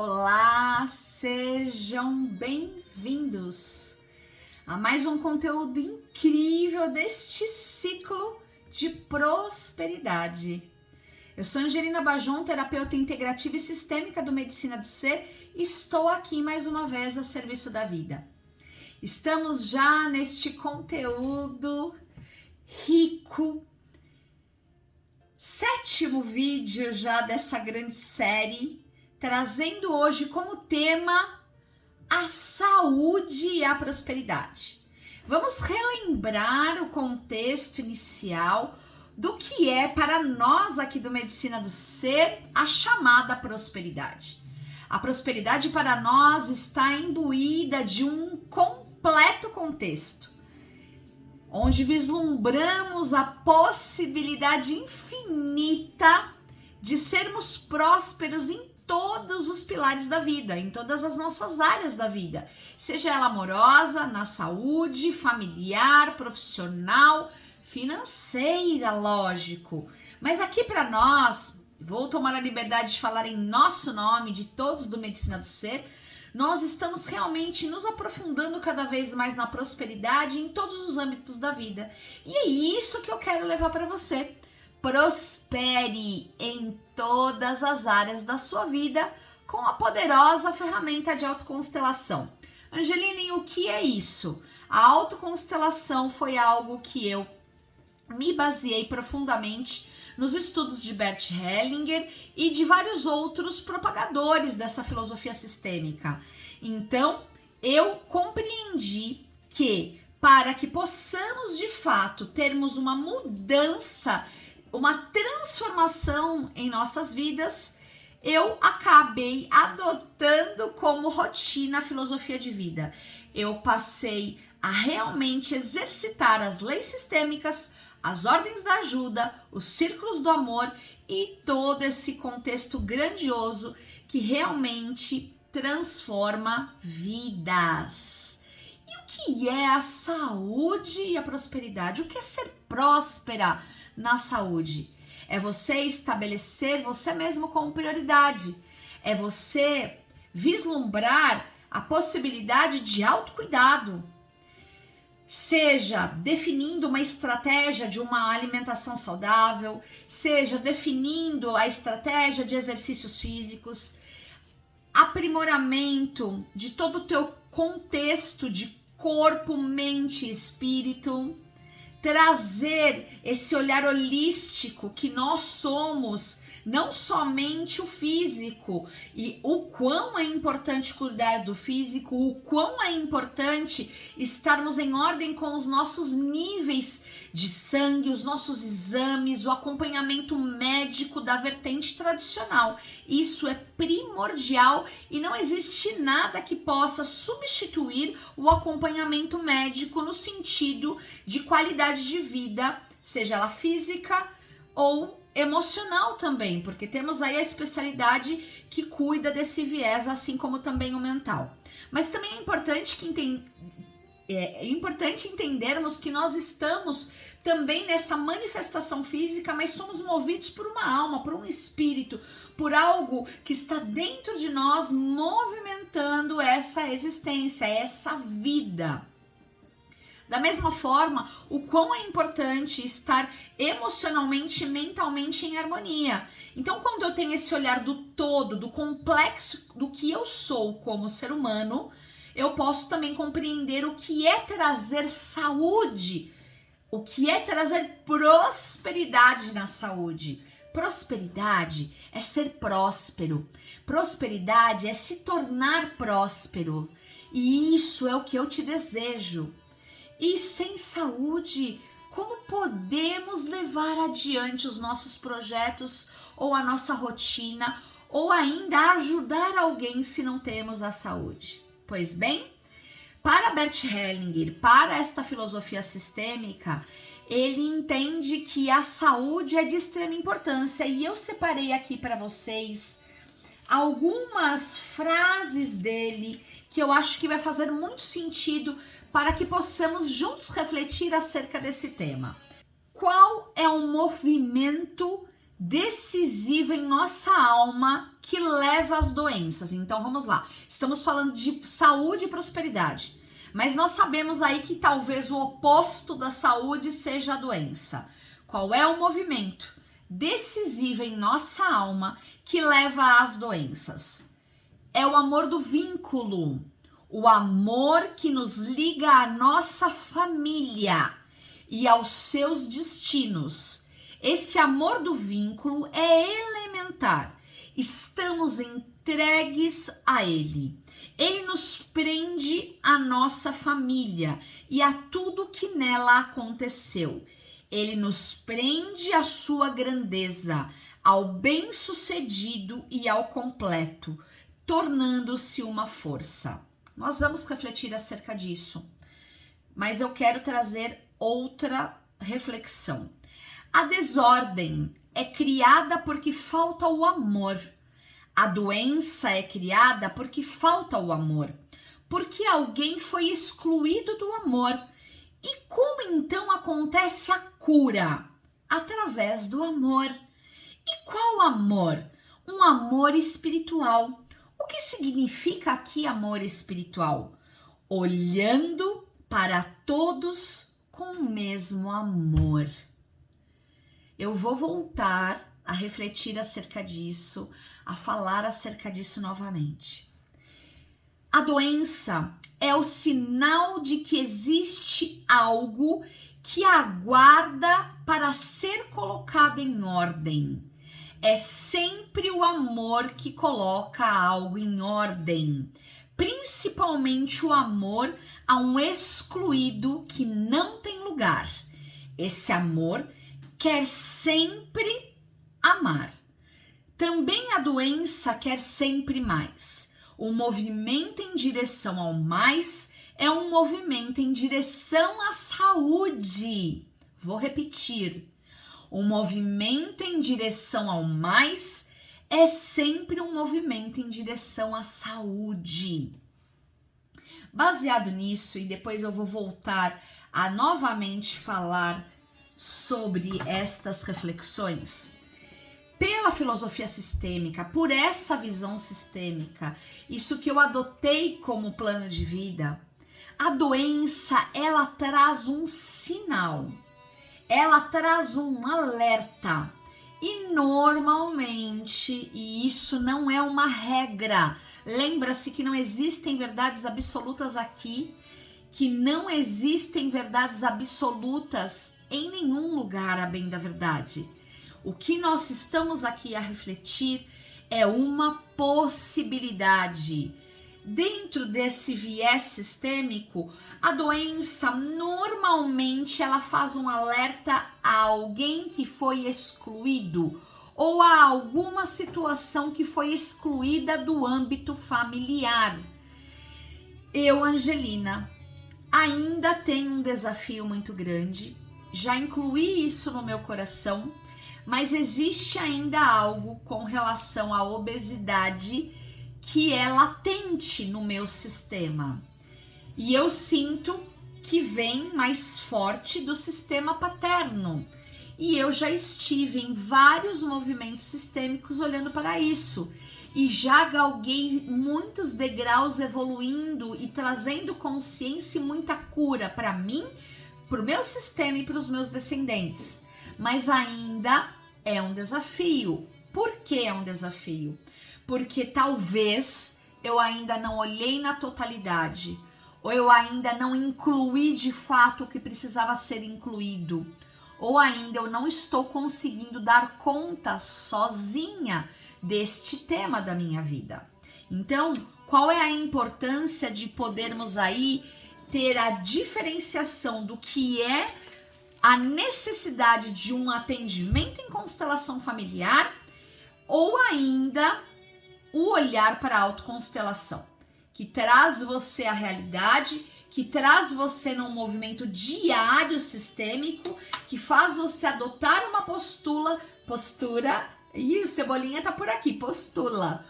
Olá, sejam bem-vindos a mais um conteúdo incrível deste ciclo de prosperidade. Eu sou Angelina Bajon, terapeuta integrativa e sistêmica do Medicina do Ser, e estou aqui mais uma vez a serviço da vida. Estamos já neste conteúdo rico, 7º vídeo já dessa grande série, trazendo hoje como tema a saúde e a prosperidade. Vamos relembrar o contexto inicial do que é para nós aqui do Medicina do Ser a chamada prosperidade. A prosperidade para nós está imbuída de um completo contexto, onde vislumbramos a possibilidade infinita de sermos prósperos em todos os pilares da vida, em todas as nossas áreas da vida, seja ela amorosa, na saúde, familiar, profissional, financeira, lógico. Mas aqui para nós, vou tomar a liberdade de falar em nosso nome, de todos do Medicina do Ser, nós estamos realmente nos aprofundando cada vez mais na prosperidade em todos os âmbitos da vida. E é isso que eu quero levar para você. Prospere em todas as áreas da sua vida com a poderosa ferramenta de autoconstelação. Angelina, e o que é isso? A autoconstelação foi algo que eu me baseei profundamente nos estudos de Bert Hellinger e de vários outros propagadores dessa filosofia sistêmica. Então, eu compreendi que para que possamos de fato termos uma mudança, uma transformação em nossas vidas, eu acabei adotando como rotina a filosofia de vida. Eu passei a realmente exercitar as leis sistêmicas, as ordens da ajuda, os círculos do amor e todo esse contexto grandioso que realmente transforma vidas. E o que é a saúde e a prosperidade? O que é ser próspera na saúde? É você estabelecer você mesmo como prioridade. É você vislumbrar a possibilidade de autocuidado. Seja definindo uma estratégia de uma alimentação saudável, seja definindo a estratégia de exercícios físicos, aprimoramento de todo o teu contexto de corpo, mente e espírito, trazer esse olhar holístico que nós somos, não somente o físico, e o quão é importante cuidar do físico, o quão é importante estarmos em ordem com os nossos níveis de sangue, os nossos exames, o acompanhamento médico da vertente tradicional. Isso é primordial e não existe nada que possa substituir o acompanhamento médico no sentido de qualidade de vida, seja ela física ou emocional também, porque temos aí a especialidade que cuida desse viés, assim como também o mental. Mas também é importante entendermos que nós estamos também nessa manifestação física, mas somos movidos por uma alma, por um espírito, por algo que está dentro de nós movimentando essa existência, essa vida. Da mesma forma, o quão é importante estar emocionalmente e mentalmente em harmonia. Então, quando eu tenho esse olhar do todo, do complexo do que eu sou como ser humano, eu posso também compreender o que é trazer saúde, o que é trazer prosperidade na saúde. Prosperidade é ser próspero. Prosperidade é se tornar próspero. E isso é o que eu te desejo. E sem saúde, como podemos levar adiante os nossos projetos ou a nossa rotina ou ainda ajudar alguém se não temos a saúde? Pois bem, para Bert Hellinger, para esta filosofia sistêmica, ele entende que a saúde é de extrema importância e eu separei aqui para vocês algumas frases dele que eu acho que vai fazer muito sentido para que possamos juntos refletir acerca desse tema. Qual é o movimento decisiva em nossa alma que leva às doenças. Então vamos lá, estamos falando de saúde e prosperidade, mas nós sabemos aí que talvez o oposto da saúde seja a doença. Qual é o movimento decisivo em nossa alma que leva às doenças? É o amor do vínculo, o amor que nos liga à nossa família e aos seus destinos. Esse amor do vínculo é elementar. Estamos entregues a ele. Ele nos prende à nossa família e a tudo que nela aconteceu. Ele nos prende à sua grandeza, ao bem-sucedido e ao completo, tornando-se uma força. Nós vamos refletir acerca disso, mas eu quero trazer outra reflexão. A desordem é criada porque falta o amor. A doença é criada porque falta o amor, porque alguém foi excluído do amor. E como então acontece a cura? Através do amor. E qual amor? Um amor espiritual. O que significa aqui amor espiritual? Olhando para todos com o mesmo amor. Eu vou voltar a refletir acerca disso, a falar acerca disso novamente. A doença é o sinal de que existe algo que aguarda para ser colocado em ordem. É sempre o amor que coloca algo em ordem, principalmente o amor a um excluído que não tem lugar. Esse amor quer sempre amar. Também a doença quer sempre mais. O movimento em direção ao mais é um movimento em direção à saúde. Vou repetir. O movimento em direção ao mais é sempre um movimento em direção à saúde. Baseado nisso, e depois eu vou voltar a novamente falar sobre estas reflexões, pela filosofia sistêmica, por essa visão sistêmica, isso que eu adotei como plano de vida, a doença, ela traz um sinal, ela traz um alerta, e normalmente, e isso não é uma regra, lembra-se que não existem verdades absolutas aqui, que não existem verdades absolutas em nenhum lugar, a bem da verdade. O que nós estamos aqui a refletir é uma possibilidade. Dentro desse viés sistêmico, a doença normalmente ela faz um alerta a alguém que foi excluído ou a alguma situação que foi excluída do âmbito familiar. Eu, Angelina, ainda tenho um desafio muito grande, já incluí isso no meu coração, mas existe ainda algo com relação à obesidade que é latente no meu sistema. E eu sinto que vem mais forte do sistema paterno. E eu já estive em vários movimentos sistêmicos olhando para isso. E já galguei muitos degraus evoluindo e trazendo consciência e muita cura para mim, para o meu sistema e para os meus descendentes. Mas ainda é um desafio. Por que é um desafio? Porque talvez eu ainda não olhei na totalidade, ou eu ainda não incluí de fato o que precisava ser incluído, ou ainda eu não estou conseguindo dar conta sozinha deste tema da minha vida. Então, qual é a importância de podermos aí ter a diferenciação do que é a necessidade de um atendimento em constelação familiar ou ainda o olhar para a autoconstelação, que traz você à realidade, que traz você num movimento diário sistêmico, que faz você adotar uma postura, e o Cebolinha tá por aqui, postula,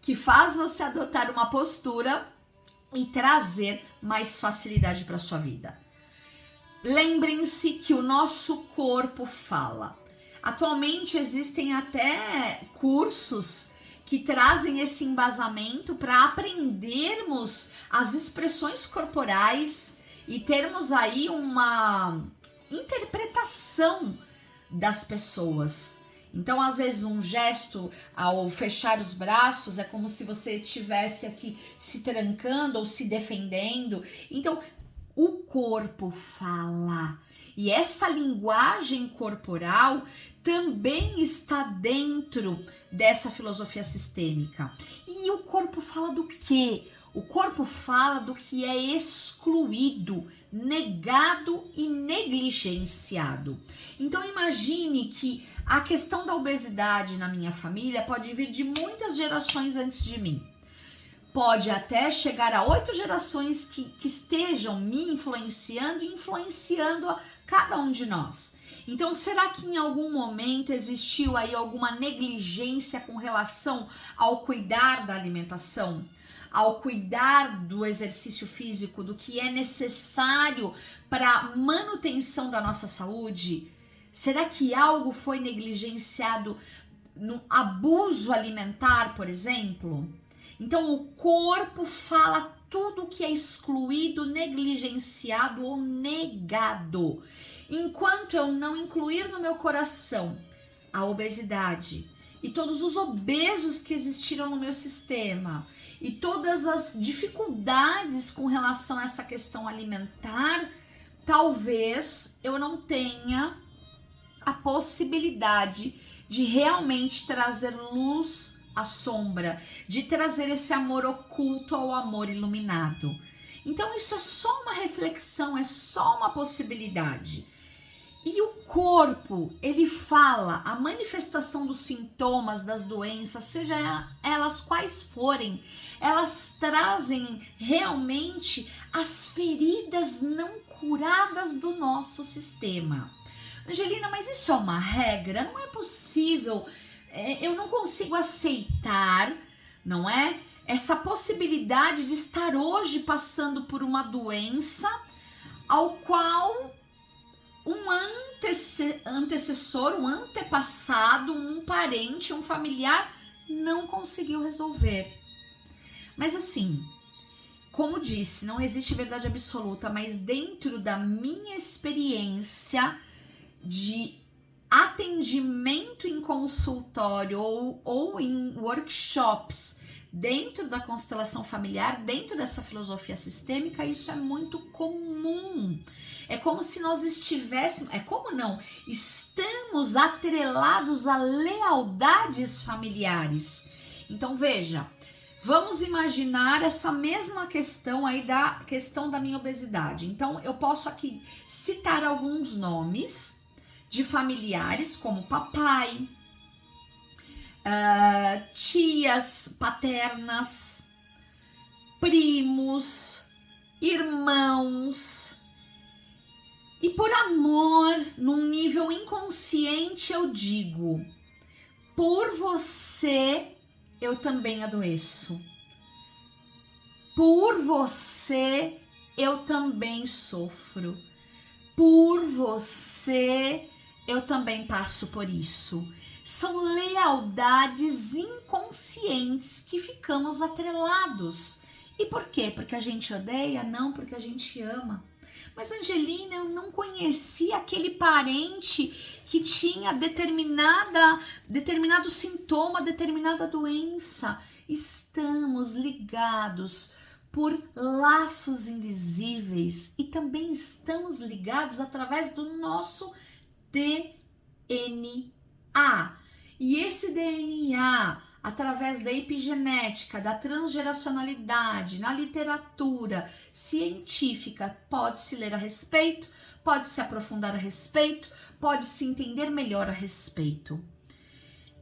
que faz você adotar uma postura e trazer mais facilidade para sua vida. Lembrem-se que o nosso corpo fala. Atualmente existem até cursos que trazem esse embasamento para aprendermos as expressões corporais e termos aí uma interpretação das pessoas. Então, às vezes, um gesto ao fechar os braços é como se você estivesse aqui se trancando ou se defendendo. Então, o corpo fala. E essa linguagem corporal também está dentro dessa filosofia sistêmica. E o corpo fala do quê? O corpo fala do que é excluído, negado e negligenciado. Então imagine que a questão da obesidade na minha família pode vir de muitas gerações antes de mim. Pode até chegar a 8 gerações que estejam me influenciando e influenciando a cada um de nós. Então, será que em algum momento existiu aí alguma negligência com relação ao cuidar da alimentação? Ao cuidar do exercício físico, do que é necessário para a manutenção da nossa saúde? Será que algo foi negligenciado no abuso alimentar, por exemplo? Então, o corpo fala tudo que é excluído, negligenciado ou negado. Enquanto eu não incluir no meu coração a obesidade e todos os obesos que existiram no meu sistema e todas as dificuldades com relação a essa questão alimentar, talvez eu não tenha a possibilidade de realmente trazer luz à sombra, de trazer esse amor oculto ao amor iluminado. Então isso é só uma reflexão, é só uma possibilidade. E o corpo, ele fala, a manifestação dos sintomas das doenças, seja elas quais forem, elas trazem realmente as feridas não curadas do nosso sistema. Angelina, mas isso é uma regra? Não é possível, eu não consigo aceitar, não é? Essa possibilidade de estar hoje passando por uma doença ao qual um antecessor, um antepassado, um parente, um familiar não conseguiu resolver. Mas assim, como disse, não existe verdade absoluta, mas dentro da minha experiência de atendimento em consultório ou em workshops dentro da constelação familiar, dentro dessa filosofia sistêmica, isso é muito comum. É como se nós estivéssemos, estamos atrelados a lealdades familiares. Então veja, vamos imaginar essa mesma questão aí da questão da minha obesidade. Então eu posso aqui citar alguns nomes de familiares como papai, tias paternas, primos, irmãos. E por amor, num nível inconsciente, eu digo: por você, eu também adoeço. Por você, eu também sofro. Por você, eu também passo por isso. São lealdades inconscientes que ficamos atrelados. E por quê? Porque a gente odeia? Não, porque a gente ama. Mas Angelina, eu não conhecia aquele parente que tinha determinado sintoma, determinada doença. Estamos ligados por laços invisíveis e também estamos ligados através do nosso DNA. E esse DNA, através da epigenética, da transgeracionalidade, na literatura científica, pode-se ler a respeito, pode-se aprofundar a respeito, pode-se entender melhor a respeito.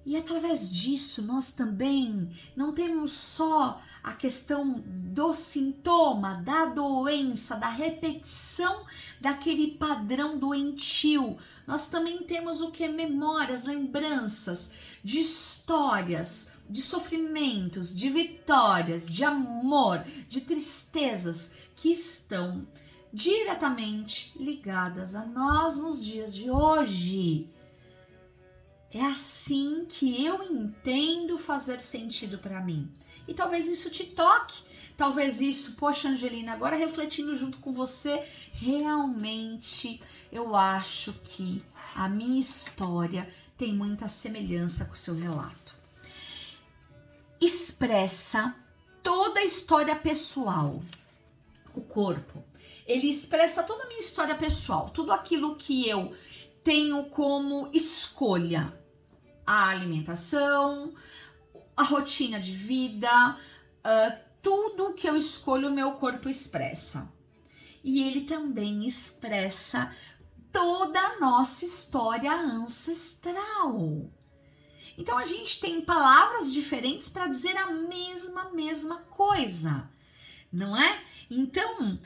E através disso, nós também não temos só a questão do sintoma, da doença, da repetição daquele padrão doentio. Nós também temos o que? Memórias, lembranças de histórias, de sofrimentos, de vitórias, de amor, de tristezas que estão diretamente ligadas a nós nos dias de hoje. É assim que eu entendo fazer sentido para mim. E talvez isso te toque, talvez isso, poxa, Angelina, agora refletindo junto com você, realmente eu acho que a minha história tem muita semelhança com o seu relato. Expressa toda a história pessoal. O corpo, ele expressa toda a minha história pessoal, tudo aquilo que eu tenho como escolha. A alimentação, a rotina de vida, tudo que eu escolho, o meu corpo expressa. E ele também expressa toda a nossa história ancestral. Então a gente tem palavras diferentes para dizer a mesma coisa, não é? Então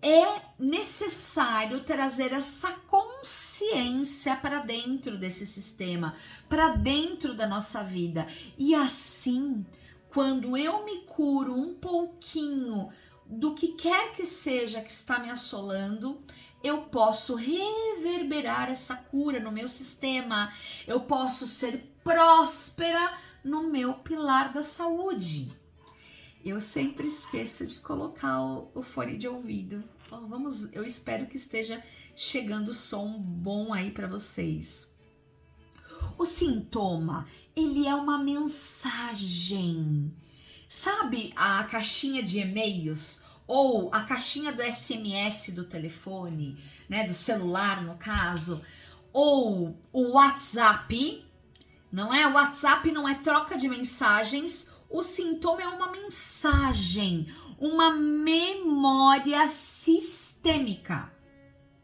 é necessário trazer essa consciência para dentro desse sistema, para dentro da nossa vida. E assim, quando eu me curo um pouquinho do que quer que seja que está me assolando, eu posso reverberar essa cura no meu sistema. Eu posso ser próspera no meu pilar da saúde. Eu sempre esqueço de colocar o fone de ouvido. Eu espero que esteja chegando som bom aí para vocês. O sintoma, ele é uma mensagem. Sabe a caixinha de e-mails ou a caixinha do SMS do telefone, né, do celular no caso, ou o WhatsApp, não é? O WhatsApp não é troca de mensagens. O sintoma é uma mensagem, uma memória sistêmica.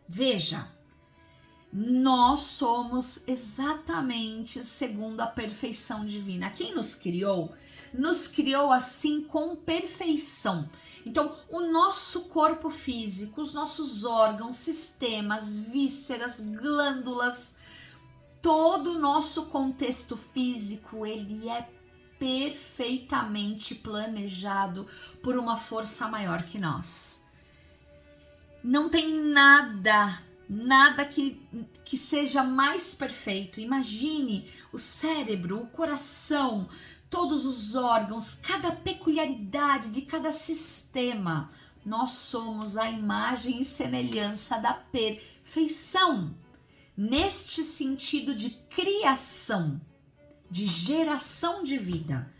Veja, nós somos exatamente segundo a perfeição divina. Quem nos criou assim com perfeição. Então, o nosso corpo físico, os nossos órgãos, sistemas, vísceras, glândulas, todo o nosso contexto físico, ele é perfeitamente planejado por uma força maior que nós. Não tem nada que seja mais perfeito. Imagine o cérebro, o coração, todos os órgãos, cada peculiaridade de cada sistema. Nós somos a imagem e semelhança da perfeição. Neste sentido de criação, de geração de vida.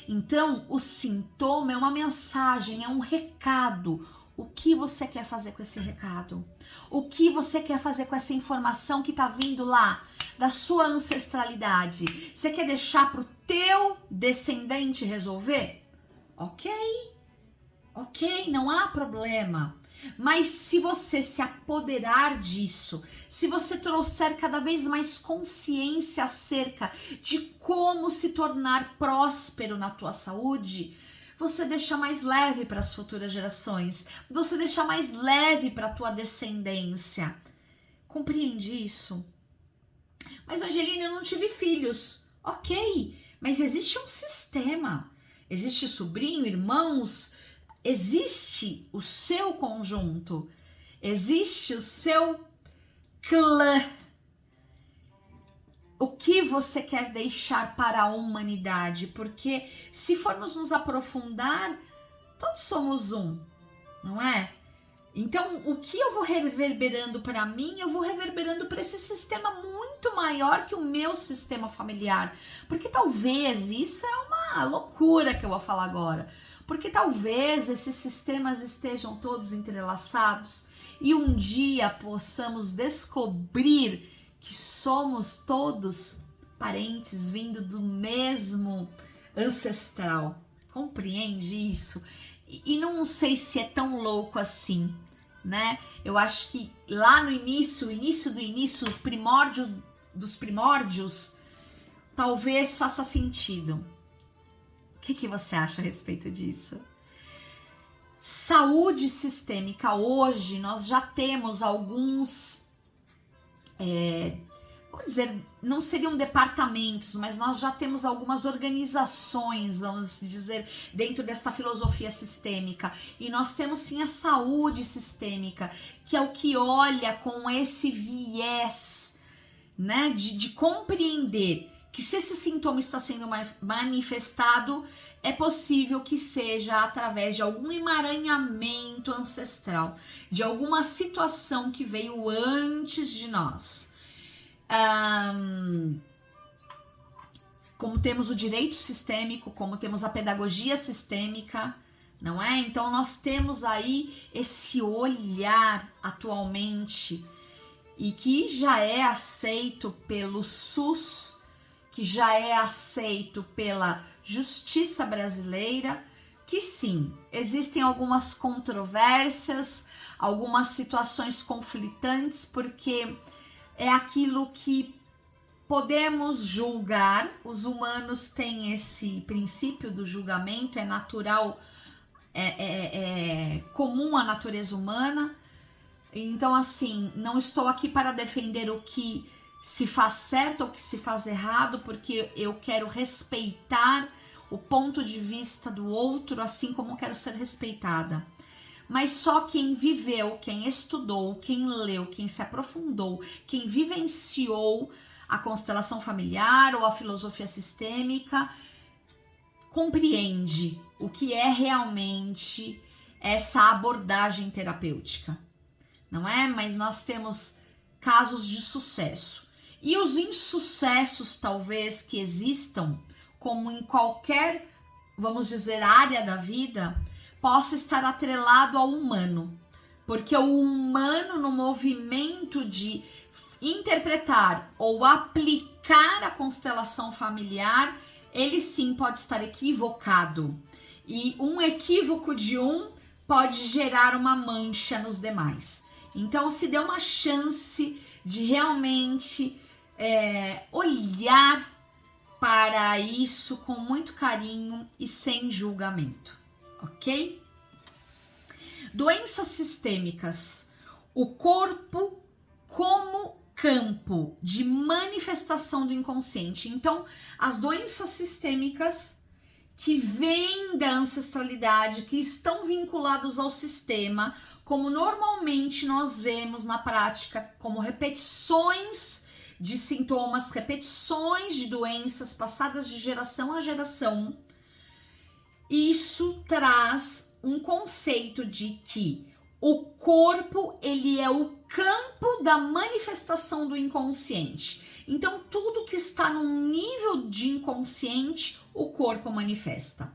Então, o sintoma é uma mensagem, é um recado. O que você quer fazer com esse recado? O que você quer fazer com essa informação que está vindo lá da sua ancestralidade? Você quer deixar para o teu descendente resolver? Ok, não há problema. Mas se você se apoderar disso, se você trouxer cada vez mais consciência acerca de como se tornar próspero na tua saúde, você deixa mais leve para as futuras gerações, você deixa mais leve para a tua descendência. Compreende isso? Mas Angelina, eu não tive filhos. Ok, mas existe um sistema, existe sobrinho, irmãos, existe o seu conjunto, existe o seu clã. O que você quer deixar para a humanidade? Porque se formos nos aprofundar, todos somos um, não é? Então, o que eu vou reverberando para mim, eu vou reverberando para esse sistema muito maior que o meu sistema familiar. Porque talvez, isso é uma loucura que eu vou falar agora, porque talvez esses sistemas estejam todos entrelaçados e um dia possamos descobrir que somos todos parentes vindo do mesmo ancestral. Compreende isso? E não sei se é tão louco assim, né? Eu acho que lá no início, o primórdio dos primórdios, talvez faça sentido. O que você acha a respeito disso? Saúde sistêmica, hoje nós já temos alguns, vamos dizer, não seriam departamentos, mas nós já temos algumas organizações, vamos dizer, dentro desta filosofia sistêmica. E nós temos sim a saúde sistêmica, que é o que olha com esse viés né? De compreender que se esse sintoma está sendo manifestado, é possível que seja através de algum emaranhamento ancestral, de alguma situação que veio antes de nós. Como temos o direito sistêmico, como temos a pedagogia sistêmica, não é? Então nós temos aí esse olhar atualmente e que já é aceito pelo SUS, que já é aceito pela justiça brasileira, que sim, existem algumas controvérsias, algumas situações conflitantes, porque é aquilo que podemos julgar, os humanos têm esse princípio do julgamento, é natural, é comum à natureza humana. Então, assim, não estou aqui para defender o que se faz certo ou o que se faz errado, porque eu quero respeitar o ponto de vista do outro, assim como quero ser respeitada. Mas só quem viveu, quem estudou, quem leu, quem se aprofundou, quem vivenciou a constelação familiar ou a filosofia sistêmica, compreende o que é realmente essa abordagem terapêutica, não é? Mas nós temos casos de sucesso. E os insucessos, talvez, que existam, como em qualquer, vamos dizer, área da vida, possa estar atrelado ao humano. Porque o humano, no movimento de interpretar ou aplicar a constelação familiar, ele sim pode estar equivocado. E um equívoco de um pode gerar uma mancha nos demais. Então, se dê uma chance de realmente olhar para isso com muito carinho e sem julgamento, ok? Doenças sistêmicas. O corpo como campo de manifestação do inconsciente. Então, as doenças sistêmicas que vêm da ancestralidade, que estão vinculados ao sistema, como normalmente nós vemos na prática, como repetições de sintomas, repetições de doenças passadas de geração a geração, isso traz um conceito de que o corpo, ele é o campo da manifestação do inconsciente. Então, tudo que está num nível de inconsciente, o corpo manifesta.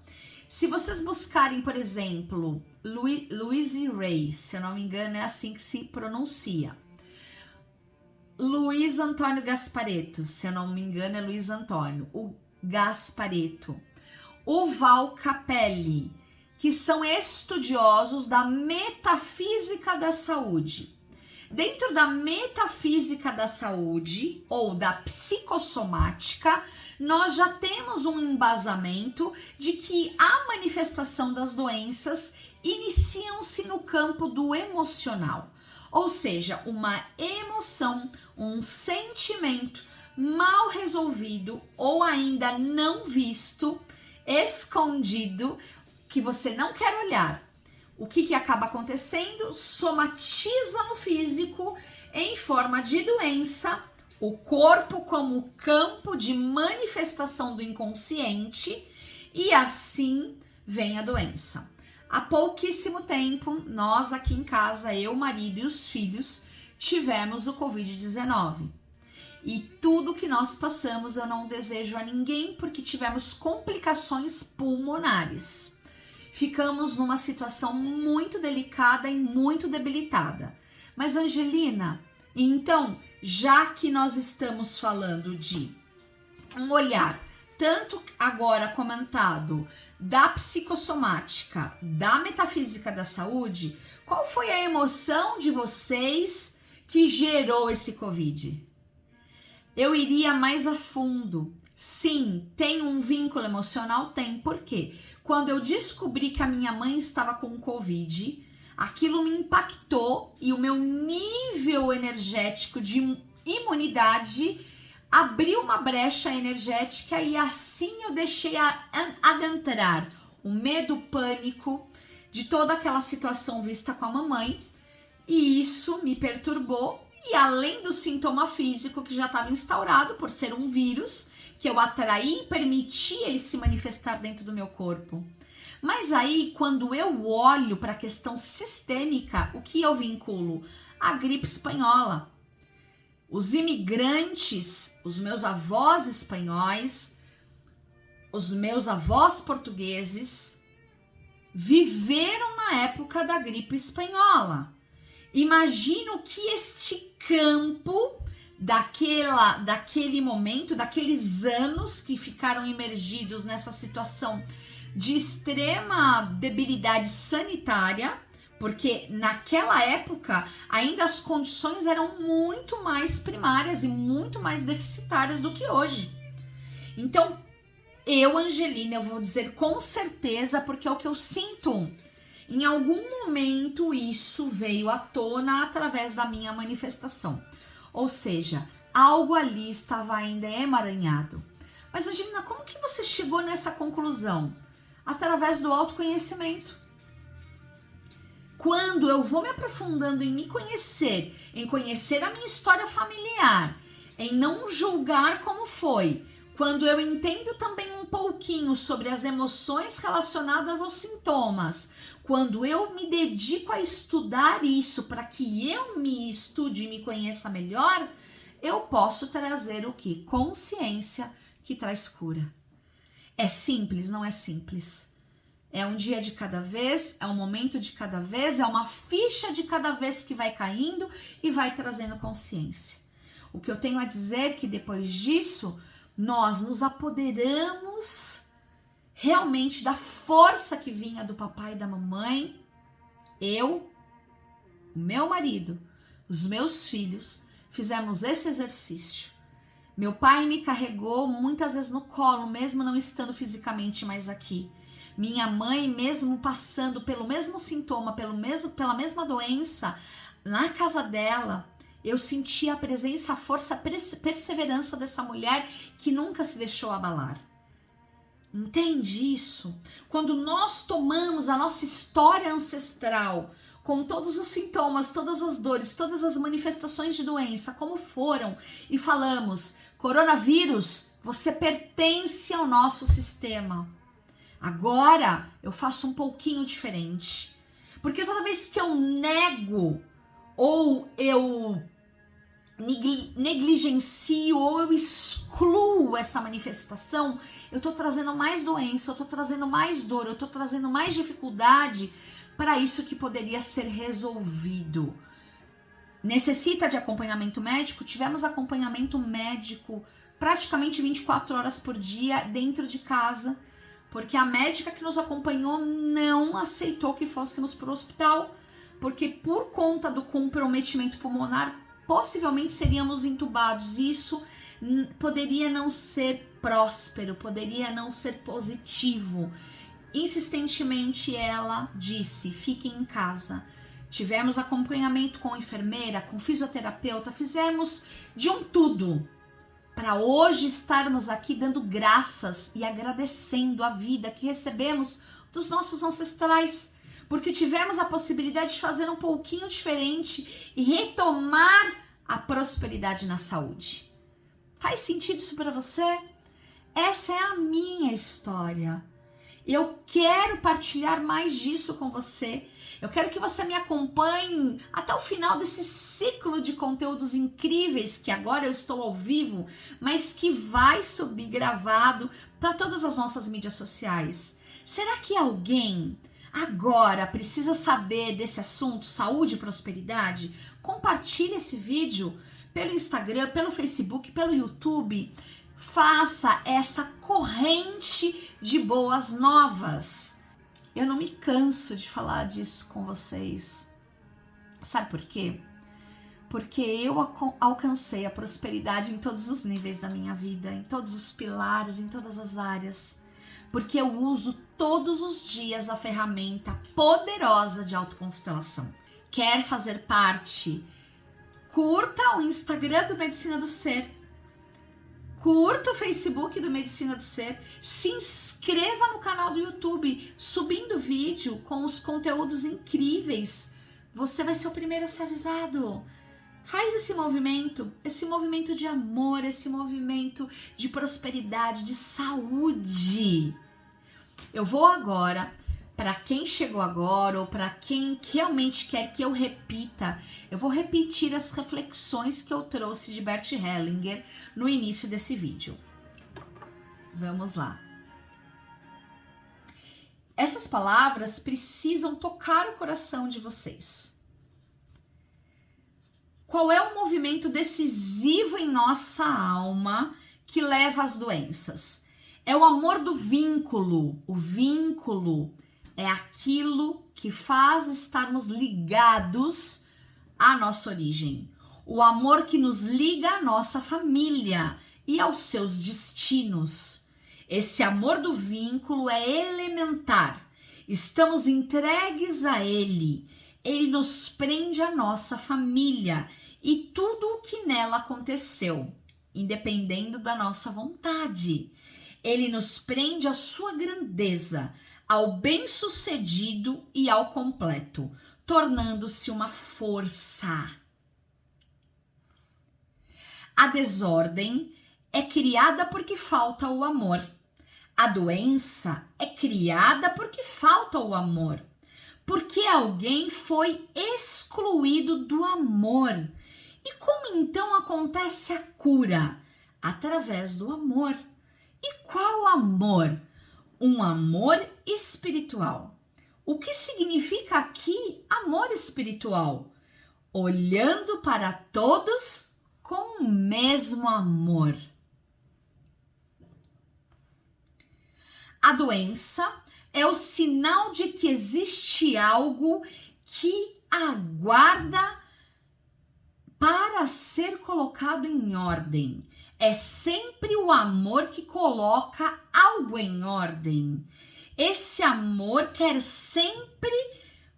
Se vocês buscarem, por exemplo, Louise Hay, se eu não me engano, é assim que se pronuncia. Luiz Antônio Gasparetto, se eu não me engano, é Luiz Antônio, o Gasparetto. O Val Capelli, que são estudiosos da metafísica da saúde. Dentro da metafísica da saúde ou da psicossomática, nós já temos um embasamento de que a manifestação das doenças iniciam-se no campo do emocional. Ou seja, uma emoção, um sentimento mal resolvido ou ainda não visto, escondido, que você não quer olhar. O que acaba acontecendo? Somatiza no físico em forma de doença, o corpo como campo de manifestação do inconsciente, e assim vem a doença. Há pouquíssimo tempo, nós aqui em casa, eu, o marido e os filhos, tivemos o Covid-19. E tudo que nós passamos eu não desejo a ninguém, porque tivemos complicações pulmonares. Ficamos numa situação muito delicada e muito debilitada. Mas, Angelina, então, já que nós estamos falando de um olhar, tanto agora comentado, da psicossomática, da metafísica da saúde, qual foi a emoção de vocês que gerou esse Covid? Eu iria mais a fundo. Sim, tem um vínculo emocional? Tem. Por quê? Quando eu descobri que a minha mãe estava com Covid, aquilo me impactou e o meu nível energético de imunidade abriu uma brecha energética e assim eu deixei adentrar o medo, o pânico de toda aquela situação vista com a mamãe, e isso me perturbou E além do sintoma físico que já estava instaurado por ser um vírus, que eu atraí e permiti ele se manifestar dentro do meu corpo. Mas aí, quando eu olho para a questão sistêmica, o que eu vinculo? A gripe espanhola. Os imigrantes, os meus avós espanhóis, os meus avós portugueses, viveram na época da gripe espanhola. Imagino que este campo daquele momento, daqueles anos que ficaram imergidos nessa situação de extrema debilidade sanitária, porque naquela época ainda as condições eram muito mais primárias e muito mais deficitárias do que hoje. Então, Angelina, eu vou dizer com certeza, porque é o que eu sinto. Em algum momento isso veio à tona através da minha manifestação. Ou seja, algo ali estava ainda emaranhado. Mas, Angelina, como que você chegou nessa conclusão? Através do autoconhecimento. Quando eu vou me aprofundando em me conhecer, em conhecer a minha história familiar, em não julgar como foi, quando eu entendo também um pouquinho sobre as emoções relacionadas aos sintomas, quando eu me dedico a estudar isso para que eu me estude e me conheça melhor, eu posso trazer o que? Consciência que traz cura. É simples? Não é simples. É um dia de cada vez, é um momento de cada vez, é uma ficha de cada vez que vai caindo e vai trazendo consciência. O que eu tenho a dizer é que depois disso, nós nos apoderamos realmente da força que vinha do papai e da mamãe, eu, o meu marido, os meus filhos, fizemos esse exercício. Meu pai me carregou muitas vezes no colo, mesmo não estando fisicamente mais aqui. Minha mãe, mesmo passando pelo mesmo sintoma, pela mesma doença, na casa dela, eu senti a presença, a força, a perseverança dessa mulher que nunca se deixou abalar. Entende isso? Quando nós tomamos a nossa história ancestral, com todos os sintomas, todas as dores, todas as manifestações de doença, como foram, e falamos, coronavírus, você pertence ao nosso sistema. Agora eu faço um pouquinho diferente. Porque toda vez que eu nego, ou eu negligencio, ou eu excluo essa manifestação, eu tô trazendo mais doença, eu tô trazendo mais dor, eu tô trazendo mais dificuldade para isso que poderia ser resolvido. Necessita de acompanhamento médico? Tivemos acompanhamento médico praticamente 24 horas por dia dentro de casa, porque a médica que nos acompanhou não aceitou que fôssemos para o hospital, porque por conta do comprometimento pulmonar, possivelmente seríamos entubados. Isso poderia não ser próspero, poderia não ser positivo. Insistentemente ela disse, fiquem em casa. Tivemos acompanhamento com enfermeira, com fisioterapeuta, fizemos de um tudo para hoje estarmos aqui dando graças e agradecendo a vida que recebemos dos nossos ancestrais, porque tivemos a possibilidade de fazer um pouquinho diferente e retomar a prosperidade na saúde. Faz sentido isso para você? Essa é a minha história. Eu quero partilhar mais disso com você. Eu quero que você me acompanhe até o final desse ciclo de conteúdos incríveis que agora eu estou ao vivo, mas que vai subir gravado para todas as nossas mídias sociais. Será que alguém agora precisa saber desse assunto, saúde e prosperidade? Compartilhe esse vídeo pelo Instagram, pelo Facebook, pelo YouTube. Faça essa corrente de boas novas. Eu não me canso de falar disso com vocês. Sabe por quê? Porque eu alcancei a prosperidade em todos os níveis da minha vida, em todos os pilares, em todas as áreas. Porque eu uso todos os dias a ferramenta poderosa de autoconstelação. Quer fazer parte? Curta o Instagram do Medicina do Ser. Curta o Facebook do Medicina do Ser, se inscreva no canal do YouTube, subindo vídeo com os conteúdos incríveis. Você vai ser o primeiro a ser avisado. Faz esse movimento de amor, esse movimento de prosperidade, de saúde. Eu vou agora, para quem chegou agora ou para quem realmente quer que eu repita, eu vou repetir as reflexões que eu trouxe de Bert Hellinger no início desse vídeo. Vamos lá. Essas palavras precisam tocar o coração de vocês. Qual é o movimento decisivo em nossa alma que leva às doenças? É o amor do vínculo. O vínculo é aquilo que faz estarmos ligados à nossa origem. O amor que nos liga à nossa família e aos seus destinos. Esse amor do vínculo é elementar. Estamos entregues a ele. Ele nos prende à nossa família e tudo o que nela aconteceu, independendo da nossa vontade. Ele nos prende à sua grandeza, ao bem-sucedido e ao completo, tornando-se uma força. A desordem é criada porque falta o amor. A doença é criada porque falta o amor. Porque alguém foi excluído do amor. E como então acontece a cura? Através do amor. E qual amor? Um amor espiritual. O que significa aqui amor espiritual? Olhando para todos com o mesmo amor. A doença é o sinal de que existe algo que aguarda para ser colocado em ordem. É sempre o amor que coloca algo em ordem. Esse amor quer sempre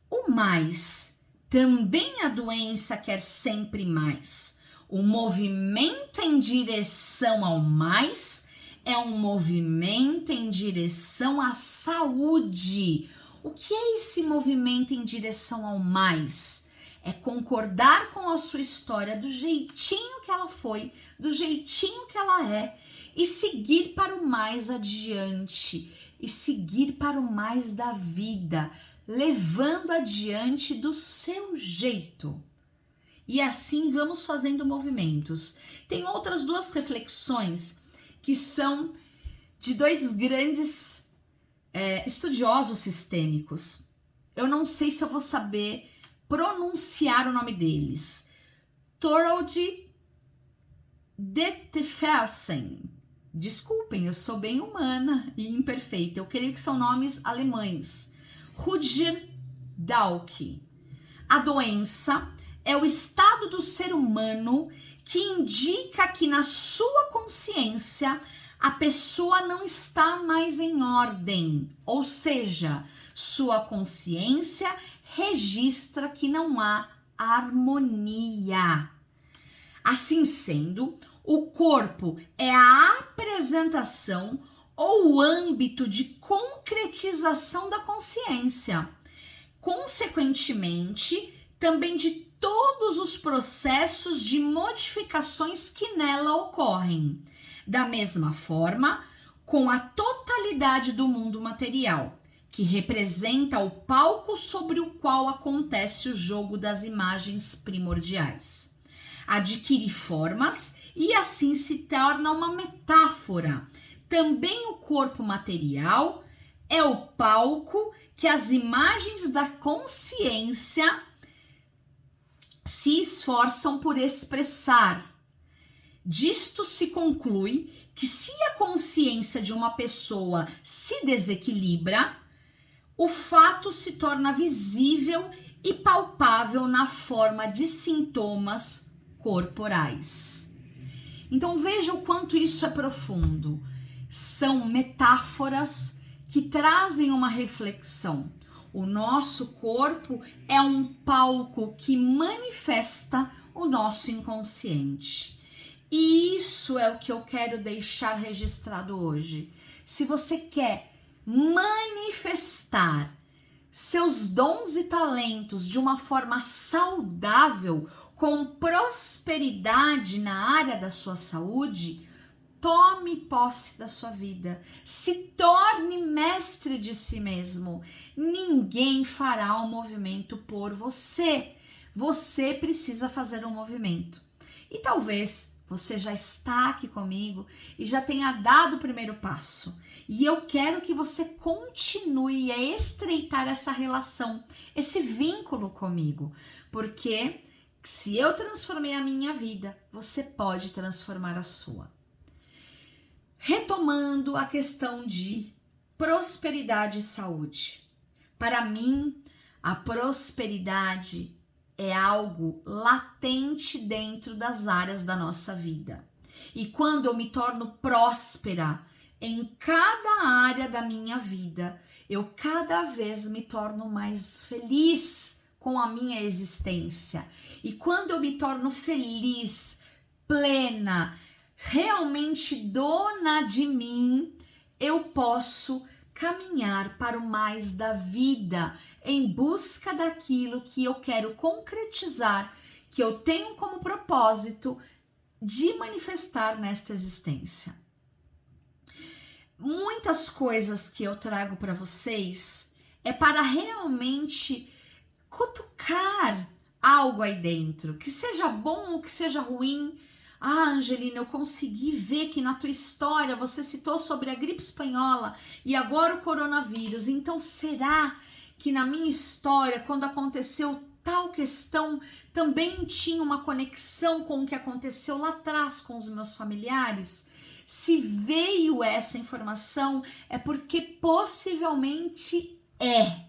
o mais. Também a doença quer sempre mais. O movimento em direção ao mais é um movimento em direção à saúde. O que é esse movimento em direção ao mais? É concordar com a sua história do jeitinho que ela foi, do jeitinho que ela é e seguir para o mais adiante, e seguir para o mais da vida, levando adiante do seu jeito. E assim vamos fazendo movimentos. Tem outras duas reflexões que são de dois grandes estudiosos sistêmicos. Eu não sei se eu vou saber pronunciar o nome deles. Thorold Deteffelsen. Desculpem, eu sou bem humana e imperfeita. Eu creio que são nomes alemães. Rutger Dawkins. A doença é o estado do ser humano que indica que na sua consciência a pessoa não está mais em ordem, ou seja, sua consciência registra que não há harmonia. Assim sendo, o corpo é a apresentação ou o âmbito de concretização da consciência. Consequentemente, também de todos os processos de modificações que nela ocorrem. Da mesma forma, com a totalidade do mundo material, que representa o palco sobre o qual acontece o jogo das imagens primordiais. Adquire formas e assim se torna uma metáfora. Também o corpo material é o palco que as imagens da consciência se esforçam por expressar. Disto se conclui que se a consciência de uma pessoa se desequilibra, o fato se torna visível e palpável na forma de sintomas corporais. Então veja o quanto isso é profundo. São metáforas que trazem uma reflexão. O nosso corpo é um palco que manifesta o nosso inconsciente. E isso é o que eu quero deixar registrado hoje. Se você quer manifestar seus dons e talentos de uma forma saudável, com prosperidade na área da sua saúde, tome posse da sua vida, se torne mestre de si mesmo. Ninguém fará o movimento por você. Você precisa fazer um movimento. E talvez você já está aqui comigo e já tenha dado o primeiro passo. E eu quero que você continue a estreitar essa relação, esse vínculo comigo. Porque se eu transformei a minha vida, você pode transformar a sua. Retomando a questão de prosperidade e saúde. Para mim, a prosperidade é algo latente dentro das áreas da nossa vida. E quando eu me torno próspera em cada área da minha vida, eu cada vez me torno mais feliz com a minha existência. E quando eu me torno feliz, plena, realmente dona de mim, eu posso caminhar para o mais da vida, em busca daquilo que eu quero concretizar, que eu tenho como propósito de manifestar nesta existência. Muitas coisas que eu trago para vocês é para realmente cutucar algo aí dentro, que seja bom ou que seja ruim. Ah, Angelina, eu consegui ver que na tua história você citou sobre a gripe espanhola e agora o coronavírus. Então, será que na minha história, quando aconteceu tal questão, também tinha uma conexão com o que aconteceu lá atrás com os meus familiares? Se veio essa informação, é porque possivelmente é.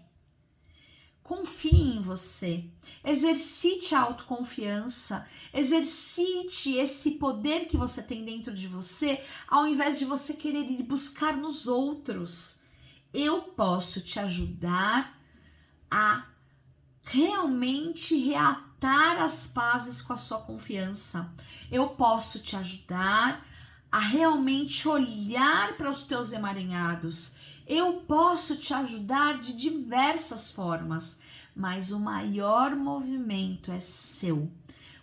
Confie em você, exercite a autoconfiança, exercite esse poder que você tem dentro de você, ao invés de você querer ir buscar nos outros. Eu posso te ajudar a realmente reatar as pazes com a sua confiança. Eu posso te ajudar a realmente olhar para os teus emaranhados. Eu posso te ajudar de diversas formas, mas o maior movimento é seu.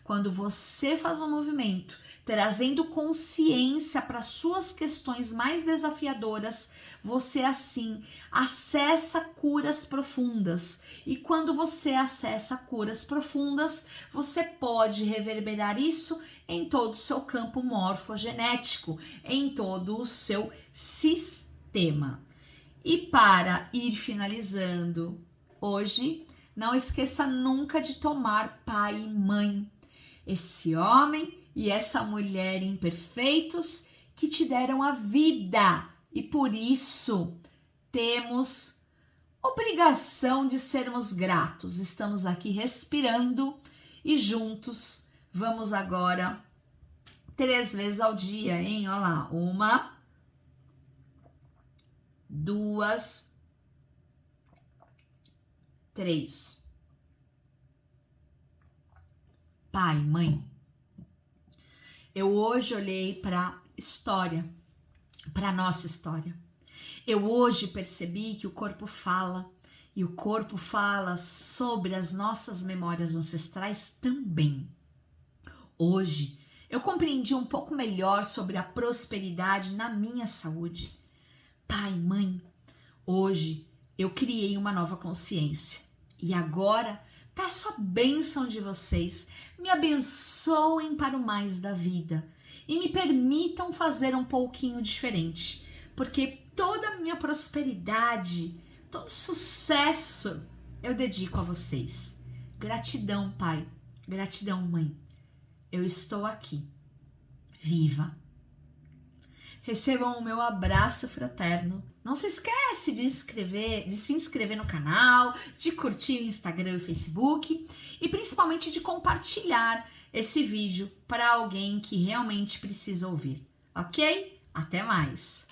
Quando você faz um movimento, trazendo consciência para suas questões mais desafiadoras, você assim acessa curas profundas. E quando você acessa curas profundas, você pode reverberar isso em todo o seu campo morfogenético, em todo o seu sistema. E para ir finalizando hoje, não esqueça nunca de tomar pai e mãe. Esse homem e essa mulher imperfeitos que te deram a vida. E por isso temos obrigação de sermos gratos. Estamos aqui respirando e juntos vamos agora 3 vezes ao dia, hein? Olha lá, 1, 2, 3. Pai, mãe, eu hoje olhei para história, para nossa história. Eu hoje percebi que o corpo fala, e o corpo fala sobre as nossas memórias ancestrais também. Hoje eu compreendi um pouco melhor sobre a prosperidade na minha saúde. Pai, mãe, hoje eu criei uma nova consciência e agora peço a bênção de vocês, me abençoem para o mais da vida e me permitam fazer um pouquinho diferente, porque toda a minha prosperidade, todo sucesso eu dedico a vocês. Gratidão, pai, gratidão, mãe, eu estou aqui, viva. Recebam o meu abraço fraterno. Não se esquece de se inscrever no canal, de curtir o Instagram e o Facebook e principalmente de compartilhar esse vídeo para alguém que realmente precisa ouvir, ok? Até mais!